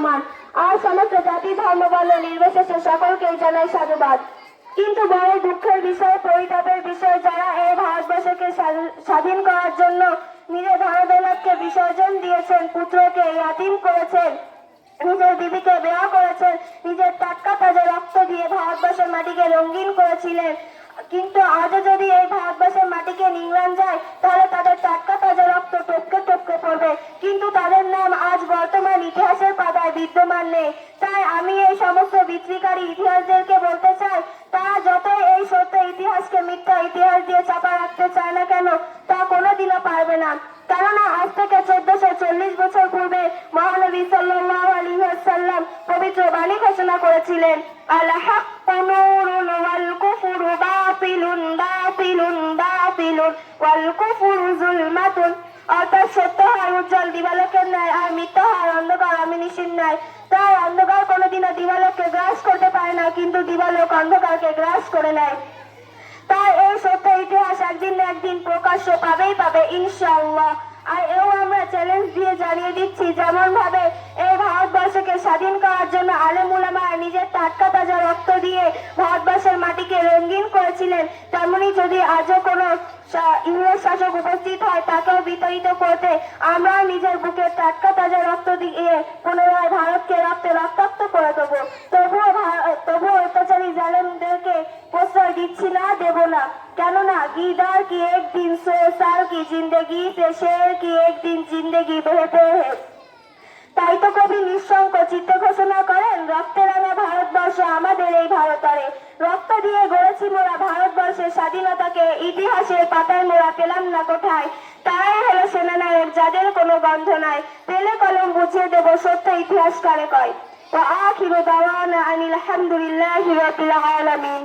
সম্মান। আর সমস্ত জাতি ধর্ম বর্ণ নির্বিশেষে সকলকেই জানাই সাধুবাদ। কিন্তু বড় দুঃখের বিষয়, পরিতাপের বিষয়, যারা এই ভারতবর্ষকে স্বাধীন করার জন্য নিজের ধনদৌলতকে বিসর্জন দিয়েছেন, পুত্রকে ইয়াতীম করেছেন, নিজের দিদিকে বিবাহ করেছেন, নিজের টাটকা তাজা রক্ত দিয়ে ভারতবর্ষের মাটিকে রঙিন করেছিলেন, কিন্তু আজও যদি এই ভারতবর্ষের মাটিকে নিংড়ান যায় তাহলে তাদের টাটকা তাজা রক্ত টপকে টপকে পড়বে, কিন্তু তাদের নাম আজ বর্তমান ইতিহাসের পাতায় বিদ্যমান নেই। তাই আমি এই সমস্ত বিতৃকারী ইতিহাসদেরকে বলতে চাই, তারা যতই এই সত্য ইতিহাসকে মিথ্যা ইতিহাস দিয়ে চাপা রাখতে চায় না কেন, তা কোনোদিনও পারবে না। কেননা আজ থেকে 1440 বছর পূর্বে মহানবী সাল্লাল্লাহু আলাইহি ওয়াসাল্লাম পবিত্র বাণী ঘোষণা করেছিলেন, আল হাক্কু নূরুন ওয়াল কুফরু বাতিলুন বাতিলুন বাতিলুন ওয়াল কুফরু যুলমাতুন। অর্থাৎ সত্য হয় উজ্জ্বল দিবালোকের ন্যায়, আর মিথ্যা হয় অন্ধকার অমিনিশির ন্যায়। তাই অন্ধকার কোনোদিনও দিবালোককে গ্রাস করতে পারে না, কিন্তু দিবালোক অন্ধকারকে গ্রাস করে নেয়। তাই এই সত্য ইতিহাস একদিন না একদিন প্রকাশ্য পাবেই পাবে ইনশাআল্লাহ। আর এও আমরা চ্যালেঞ্জ দিয়ে জানিয়ে দিচ্ছি, যেমন ভাবে এই ভারতবর্ষকে স্বাধীন করার জন্য আলেম উলামারা নিজের টাটকা তাজা রক্ত দিয়ে ভারতবর্ষের মাটিকে রঙিন করেছিলেন, তেমনি যদি আজও কোনো ইংরেজ শাসক উপস্থিত হয় তাকেও বিতাড়িত করতে আমরা নিজের বুকের টাটকা তাজা রক্ত দিয়ে পুনরায় ভারতকে রক্তে রক্তাক্ত করে দেবো। তবুও অত্যাচারী জালেমদেরকে প্রশ্রয় দিচ্ছি না, দেব না। কেননা গিদার কি একদিন সো সাল কি জিন্দেগি সে শের কি একদিন জিন্দেগি বেহতে হে। তাই তো কবি নিঃশঙ্ক চিত্তে ঘোষণা করেন, রক্তে রাঙা ভারতবর্ষ আমাদের এই ভারতরে, রক্ত দিয়ে গড়েছি মোরা ভারতবর্ষের স্বাধীনতাকে, ইতিহাসের পাতায় মোরা পেলাম না কোথায়। তারাই হলো সেনানায়ক যাদের কোনো গন্ধ নাই, পেলে কলম বুঝিয়ে দেব সত্য ইতিহাস কারে কয়। ওয়া আখিরু দাওয়ানা আনিল হামদুলিল্লাহি রাব্বিল আলামিন।